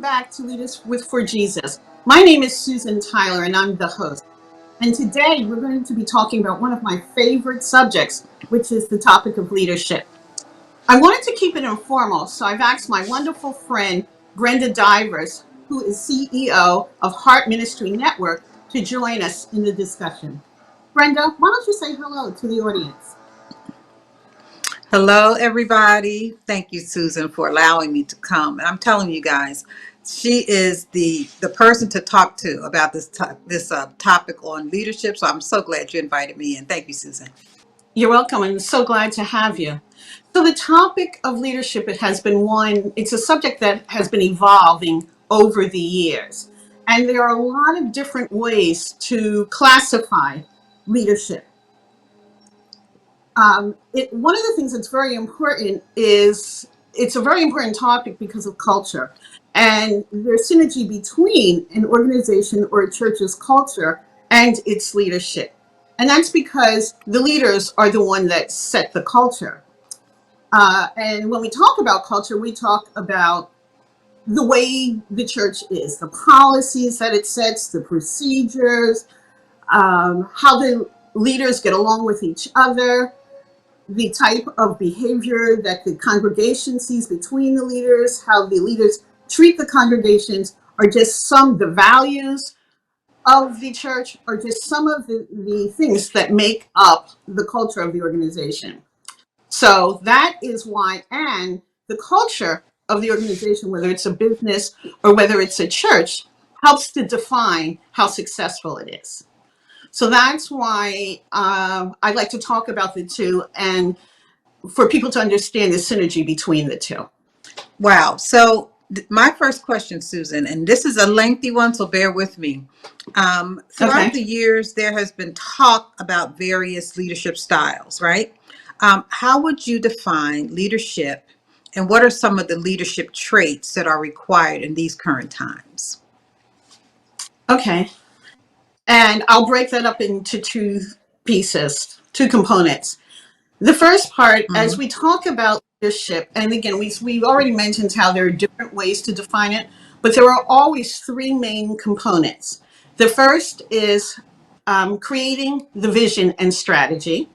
back to Leaders with For Jesus. My name is Susan Tyler, and I'm the host. And today we're going to be talking about one of my favorite subjects, which is the topic of leadership. I wanted to keep it informal, so I've asked my wonderful friend, Brenda Divers, who is CEO of Heart Ministry Network, to join us in the discussion. Brenda, why don't you say hello to the audience? Hello, everybody. Thank you, Susan, for allowing me to come. And I'm telling you guys, she is the person to talk to about this topic on leadership. So I'm so glad you invited me in. Thank you, Susan. You're welcome. I'm so glad to have you. So the topic of leadership, it's a subject that has been evolving over the years. And there are a lot of different ways to classify leadership. One of the things that's very important is it's a very important topic because of culture. And there's synergy between an organization or a church's culture and its leadership. And that's because the leaders are the one that set the culture. And when we talk about culture, we talk about the way the church is, the policies that it sets, the procedures, how the leaders get along with each other, the type of behavior that the congregation sees between the leaders, how the leaders treat the congregations, or just some of the values of the church, or just some of the things that make up the culture of the organization. So that is why, and the culture of the organization, whether it's a business or whether it's a church, helps to define how successful it is. So that's why I like to talk about the two and for people to understand the synergy between the two. Wow. So my first question, Susan, and this is a lengthy one, so bear with me. Throughout Okay. the years, there has been talk about various leadership styles, right? How would you define leadership, and what are some of the leadership traits that are required in these current times? Okay. And I'll break that up into two pieces, two components. The first part, as Mhm. we talk about leadership, and again, we've already mentioned how there are different ways to define it, but there are always three main components. The first is creating the vision and strategy.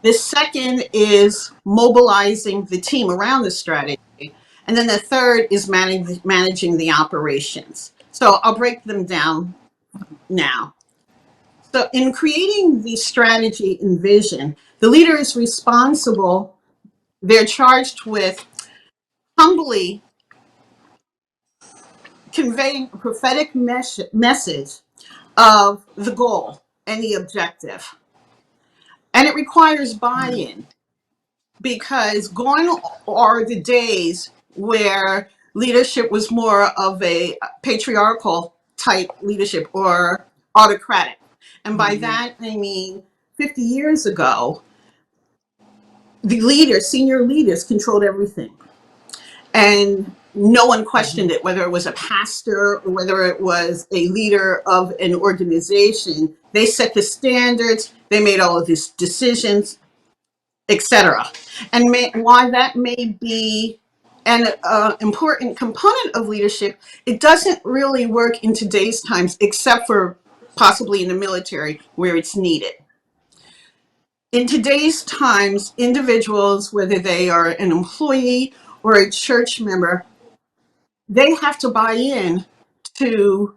The second is mobilizing the team around the strategy. And then the third is managing the operations. So I'll break them down now. So in creating the strategy and vision, the leader is responsible. They're charged with humbly conveying a prophetic message of the goal and the objective. And it requires buy-in because gone are the days where leadership was more of a patriarchal type leadership or autocratic. And by Mhm. that, I mean 50 years ago, the leaders, senior leaders, controlled everything. And no one questioned it, whether it was a pastor or whether it was a leader of an organization. They set the standards, they made all of these decisions, etc. And why that may be an important component of leadership, it doesn't really work in today's times, except for possibly in the military where it's needed. In today's times, individuals, whether they are an employee or a church member, they have to buy in to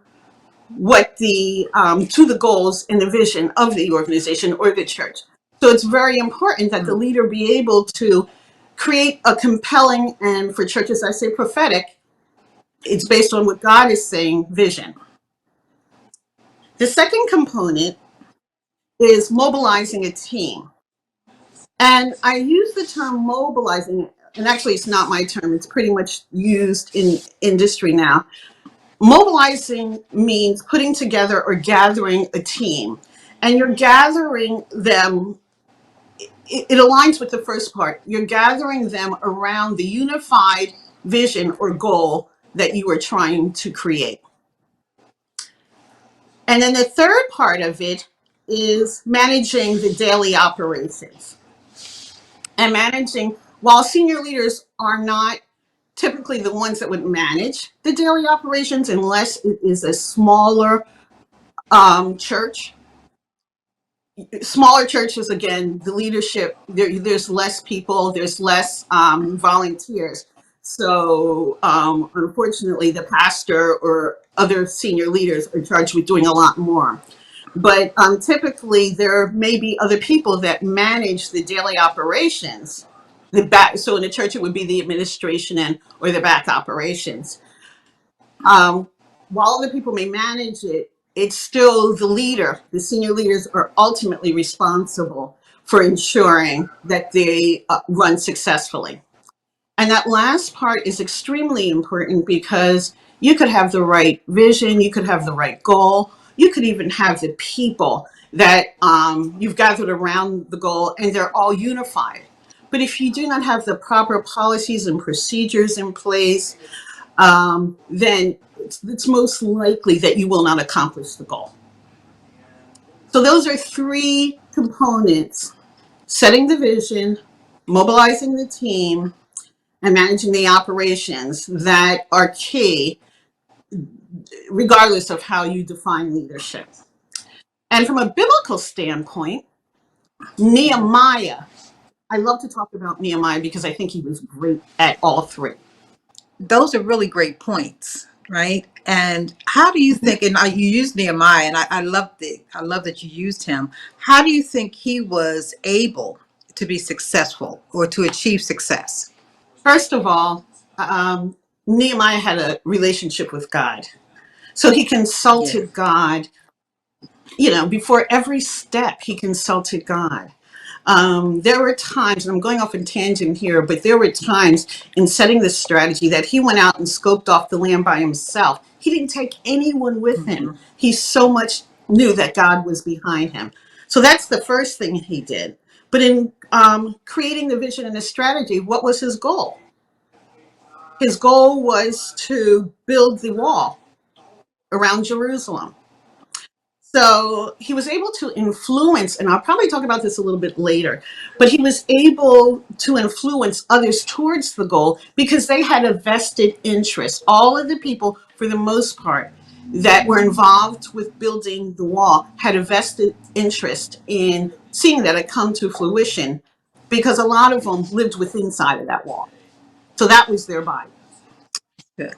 what to the goals and the vision of the organization or the church. So it's very important that the leader be able to create a compelling, and for churches I say prophetic, it's based on what God is saying, vision. The second component is mobilizing a team. And I use the term mobilizing, and actually it's not my term, it's pretty much used in industry now. Mobilizing means putting together or gathering a team. And you're gathering them, it aligns with the first part. You're gathering them around the unified vision or goal that you are trying to create. And then the third part of it is managing the daily operations. And managing, while senior leaders are not typically the ones that would manage the daily operations, unless it is a smaller church. Smaller churches, again, the leadership, there's less people, there's less volunteers. So unfortunately, the pastor or other senior leaders are charged with doing a lot more. But typically, there may be other people that manage the daily operations. The back, so in the church, it would be the administration and or the back operations. Um, while other people may manage it, it's still the leader. The senior leaders are ultimately responsible for ensuring that they run successfully. And that last part is extremely important because you could have the right vision, you could have the right goal, you could even have the people that you've gathered around the goal and they're all unified. But if you do not have the proper policies and procedures in place, then it's most likely that you will not accomplish the goal. So those are three components: setting the vision, mobilizing the team, and managing the operations that are key, regardless of how you define leadership. And from a biblical standpoint, Nehemiah, I love to talk about Nehemiah because I think he was great at all three. Those are really great points, right? And how do you think, and you used Nehemiah, and I loved it. I love that you used him. How do you think he was able to be successful or to achieve success? First of all, Nehemiah had a relationship with God. So he Yeah. consulted God, before every step, he consulted God. There were times, and I'm going off in tangent here, but there were times in setting this strategy that he went out and scoped off the land by himself. He didn't take anyone with him. Hmm. He so much knew that God was behind him. So that's the first thing he did. But in creating the vision and the strategy, what was his goal? His goal was to build the wall around Jerusalem. So he was able to influence, and I'll probably talk about this a little bit later, but he was able to influence others towards the goal because they had a vested interest. All of the people, for the most part, that were involved with building the wall had a vested interest in seeing that it come to fruition because a lot of them lived within inside of that wall. So that was their buy. Good.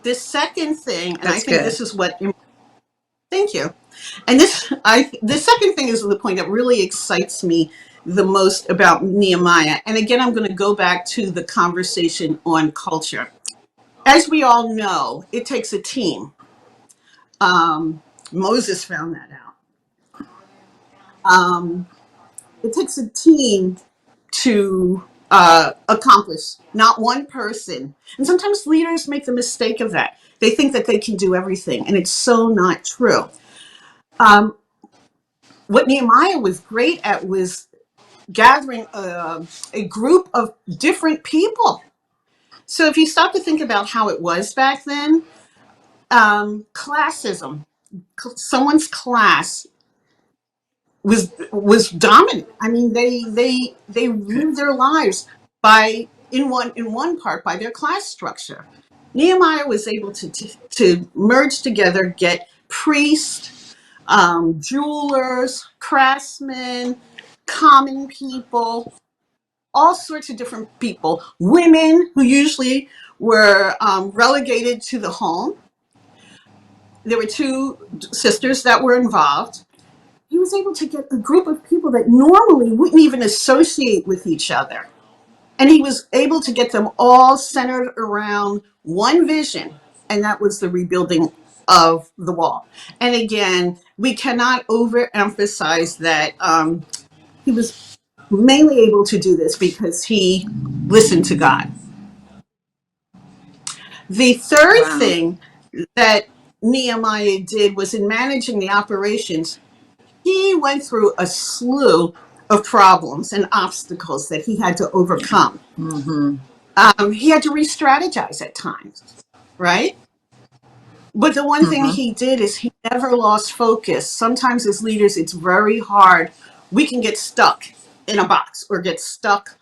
The second thing, and I That's think good. this is what, thank you. And the second thing is the point that really excites me the most about Nehemiah. And again, I'm going to go back to the conversation on culture. As we all know, it takes a team. Moses found that out. It takes a team to accomplish, not one person. And sometimes leaders make the mistake of that. They think that they can do everything, and it's so not true. Um, what Nehemiah was great at was gathering a group of different people. So if you stop to think about how it was back then, classism, someone's class was dominant. I mean, they Good. lived their lives by in one part by their class structure. Nehemiah was able to merge together, get priests, jewelers, craftsmen, common people, all sorts of different people, women who usually were relegated to the home. There were two sisters that were involved. He was able to get a group of people that normally wouldn't even associate with each other. And he was able to get them all centered around one vision, and that was the rebuilding of the wall. And again, we cannot overemphasize that he was mainly able to do this because he listened to God. The third Wow. thing that Nehemiah did was in managing the operations, he went through a slew of problems and obstacles that he had to overcome. Hmm. He had to re strategize at times, right? But the one thing Hmm. he did is he never lost focus. Sometimes as leaders, it's very hard. We can get stuck in a box or get stuck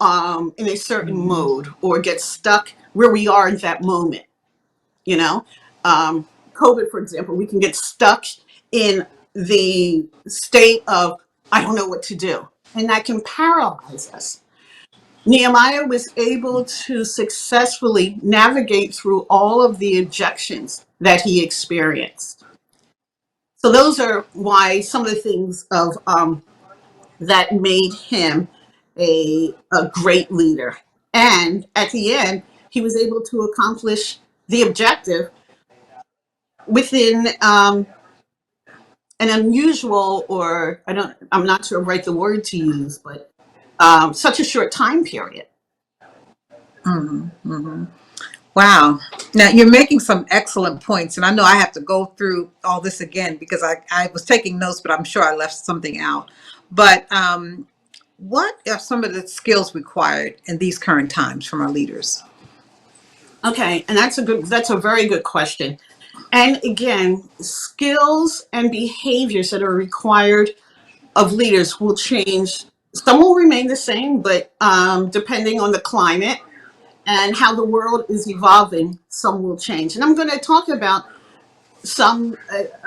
in a certain Mhm. mode or get stuck where we are in that moment. You know, COVID, for example, we can get stuck in the state of, I don't know what to do. And that can paralyze us. Nehemiah was able to successfully navigate through all of the objections that he experienced. So those are why some of the things of that made him a great leader. And at the end, he was able to accomplish the objective within an unusual, or I'm not sure right the word to use, but such a short time period. Mhm. Mhm. Wow. Now you're making some excellent points, and I know I have to go through all this again because I was taking notes, but I'm sure I left something out. But what are some of the skills required in these current times from our leaders? Okay, and that's a very good question. And again, skills and behaviors that are required of leaders will change. Some will remain the same, but depending on the climate and how the world is evolving, some will change. And I'm going to talk about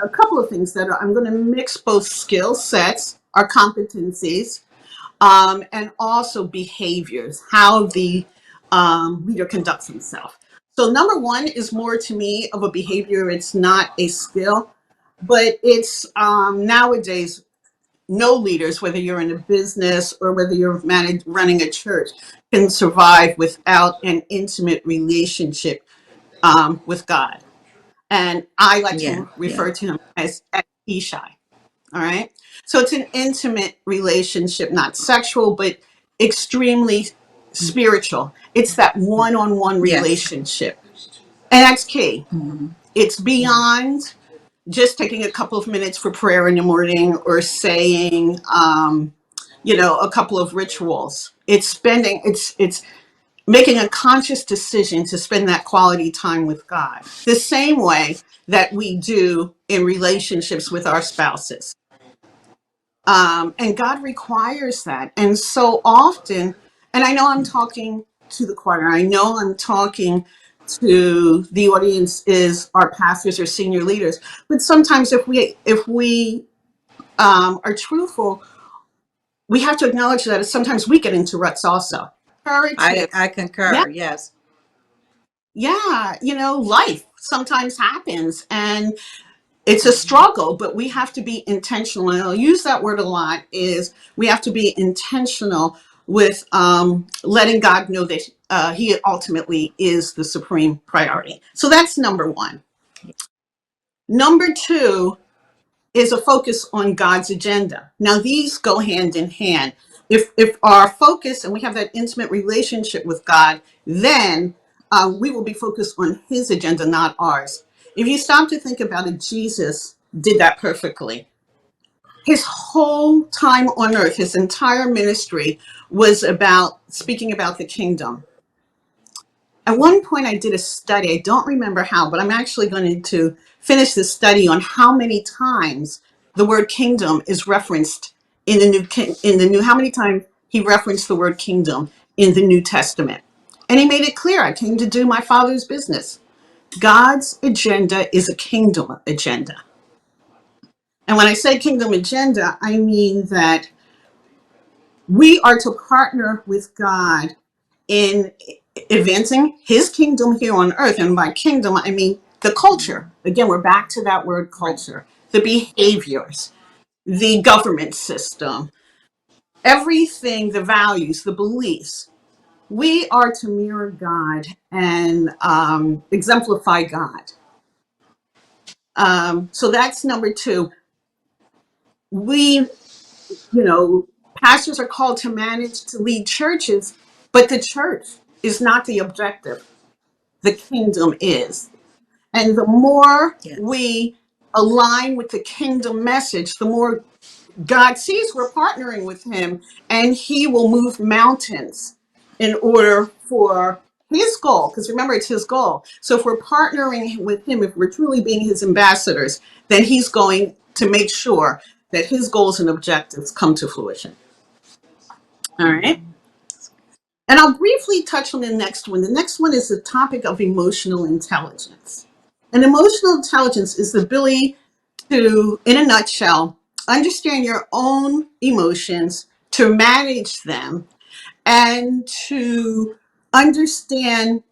a couple of things I'm going to mix both skill sets, our competencies, and also behaviors, how the leader conducts himself. So, number one is more to me of a behavior. It's not a skill, but it's nowadays, no leaders, whether you're in a business or whether you're running a church, can survive without an intimate relationship with God. And I like Yeah, to yeah. refer to him as Ishai. All right. So it's an intimate relationship, not sexual, but extremely spiritual. It's that one on one Yes. relationship. And that's key. Mhm. It's beyond just taking a couple of minutes for prayer in the morning or saying, a couple of rituals. It's making a conscious decision to spend that quality time with God, the same way that we do in relationships with our spouses. And God requires that. And so often, and I know I'm talking to the choir, I know I'm talking to the audience is our pastors or senior leaders, but sometimes if we are truthful, we have to acknowledge that sometimes we get into ruts also. Imperative. I Yeah, concur. Yes. yeah, life sometimes happens, and it's a struggle, but we have to be intentional. And I'll use that word a lot, is we have to be intentional with letting God know that he ultimately is the supreme priority. So that's number one. Number two is a focus on God's agenda. Now these go hand in hand. If our focus, and we have that intimate relationship with God, then we will be focused on his agenda, not ours. If you stop to think about it, Jesus did that perfectly. His whole time on earth, his entire ministry was about speaking about the kingdom. At one point, I did a study. I don't remember how, but I'm actually going to finish this study on how many times the word kingdom is referenced in the new. How many times he referenced the word kingdom in the New Testament, and he made it clear. I came to do my Father's business. God's agenda is a kingdom agenda, and when I say kingdom agenda, I mean that we are to partner with God in advancing his kingdom here on earth. And by kingdom, I mean the culture. Again, we're back to that word Right. culture, the behaviors, the government system, everything, the values, the beliefs. We are to mirror God and exemplify God. So that's number two. We, you know, pastors are called to manage, to lead churches, but the church is not the objective. The kingdom is. And the more Yes. we align with the kingdom message, the more God sees we're partnering with him, and he will move mountains in order for his goal. Because remember, it's his goal. So if we're partnering with him, if we're truly being his ambassadors, then he's going to make sure that his goals and objectives come to fruition. All right. And I'll briefly touch on the next one. The next one is the topic of emotional intelligence. And emotional intelligence is the ability to, in a nutshell, understand your own emotions, to manage them, and to understand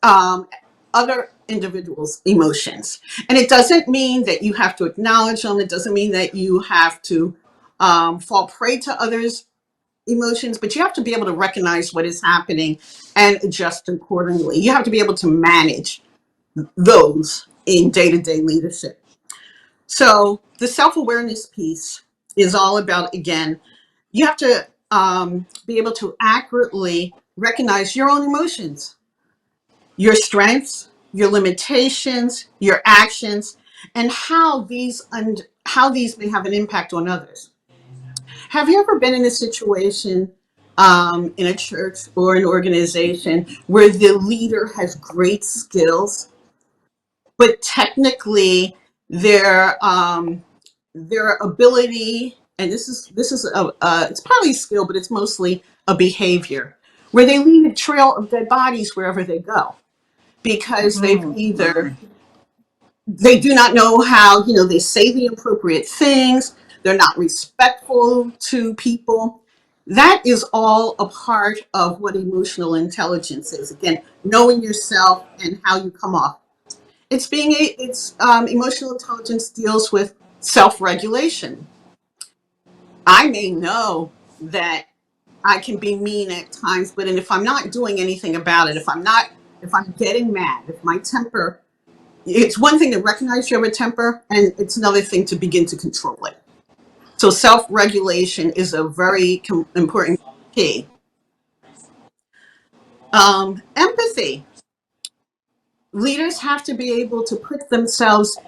um, other individuals' emotions. And it doesn't mean that you have to acknowledge them. It doesn't mean that you have to fall prey to others' emotions, but you have to be able to recognize what is happening and adjust accordingly. You have to be able to manage those in day-to-day leadership. So the self-awareness piece is all about, again, you have to be able to accurately recognize your own emotions, your strengths, your limitations, your actions, and how these may have an impact on others. Have you ever been in a situation in a church or an organization where the leader has great skills, but technically their ability, and this is it's partly skill, but it's mostly a behavior, where they leave a trail of dead bodies wherever they go because they do not know how, they say the appropriate things, they're not respectful to people. That is all a part of what emotional intelligence is. Again, knowing yourself and how you come off. It's emotional intelligence deals with self-regulation. I may know that I can be mean at times, but if I'm not doing anything about it, if I'm getting mad, if my temper, it's one thing to recognize you have a temper, and it's another thing to begin to control it. So self-regulation is a very important key. Empathy. Leaders have to be able to put themselves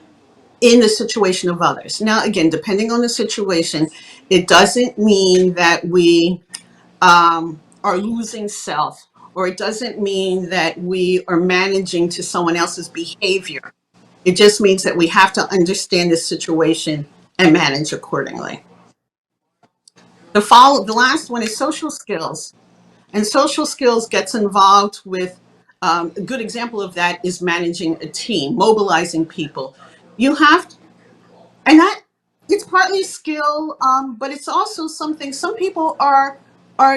in the situation of others. Now, again, depending on the situation, it doesn't mean that we are losing self, or it doesn't mean that we are managing to someone else's behavior. It just means that we have to understand the situation and manage accordingly. The last one is social skills, and social skills gets involved with a good example of that is managing a team, mobilizing people. You have to, and that it's partly skill, but it's also something. Some people are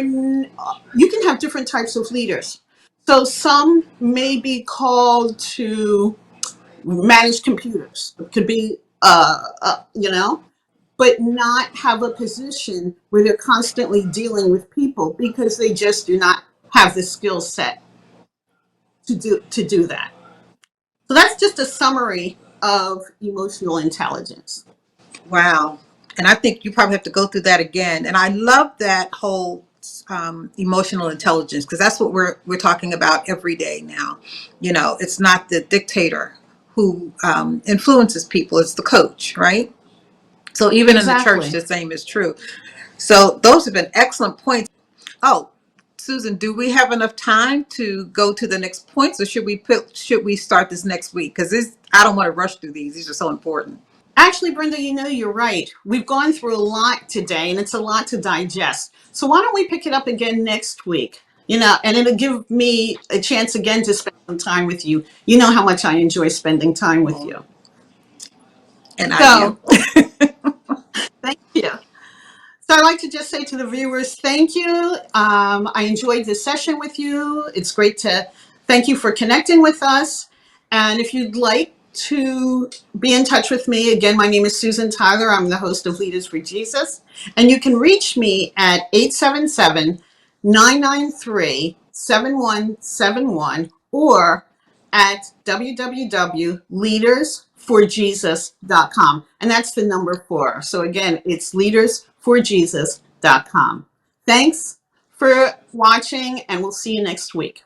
you can have different types of leaders. So some may be called to manage computers. It could be but not have a position where they're constantly dealing with people because they just do not have the skill set to do that. So that's just a summary of emotional intelligence. Wow. And I think you probably have to go through that again. And I love that whole emotional intelligence, because that's what we're talking about every day now. It's not the dictator who influences people; it's the coach, right? So even in the church, Exactly. the same is true. So those have been excellent points. Oh, Susan, do we have enough time to go to the next points, or should we start this next week? Because I don't want to rush through these. These are so important. Actually, Brenda, you're right. We've gone through a lot today and it's a lot to digest. So why don't we pick it up again next week? And it'll give me a chance again to spend some time with you. You know how much I enjoy spending time with you. And I do. So thank you. So I'd like to just say to the viewers, thank you. I enjoyed this session with you. It's great to thank you for connecting with us. And if you'd like to be in touch with me, again, my name is Susan Tyler. I'm the host of Leaders for Jesus. And you can reach me at 877-993-7171 or at www.leadersforjesus.com. And that's the number 4. So again, it's leadersforjesus.com. Thanks for watching, and we'll see you next week.